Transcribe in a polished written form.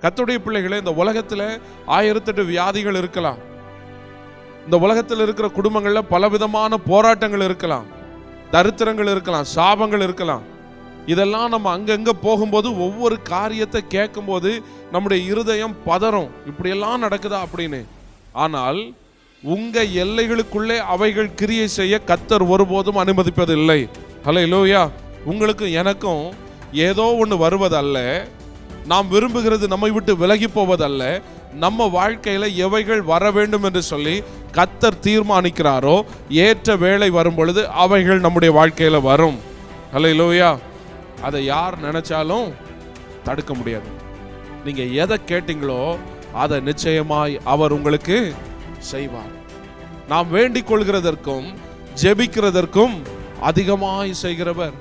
கர்த்தருடைய பிள்ளைகளே, இந்த உலகத்துல 1008 வியாதிகள் இருக்கலாம். இந்த உலகத்தில் இருக்கிற குடும்பங்கள்ல பலவிதமான போராட்டங்கள் இருக்கலாம், தரித்திரங்கள் இருக்கலாம், சாபங்கள் இருக்கலாம். இதெல்லாம் நம்ம அங்கங்க போகும்போது ஒவ்வொரு காரியத்தை கேட்கும் போது நம்முடைய இருதயம் பதறும், இப்படியெல்லாம் நடக்குதா அப்படின்னு. ஆனால் உங்க எல்லைகளுக்குள்ளே அவைகள் கிரியை செய்ய கர்த்தர் ஒருபோதும் அனுமதிப்பதில்லை. ஹல்லேலூயா. உங்களுக்கும் எனக்கும் ஏதோ ஒன்று வருவதல்ல, நாம் விரும்புகிறது நம்மை விட்டு விலகி போவதல்ல. நம்ம வாழ்க்கையில எவைகள் வர வேண்டும் என்று சொல்லி கர்த்தர் தீர்மானிக்கிறாரோ, ஏற்ற வேளை வரும் பொழுது அவைகள் நம்முடைய வாழ்க்கையில வரும். ஹல்லேலூயா. அதை யார் நினைச்சாலும் தடுக்க முடியாது. நீங்க எதை கேட்டீங்களோ அதை நிச்சயமாய் அவர் உங்களுக்கு செய்வார். நாம் வேண்டிக் கொள்கிறதற்கும் ஜெபிக்கிறதற்கும் அதிகமாய் செய்கிறவர்.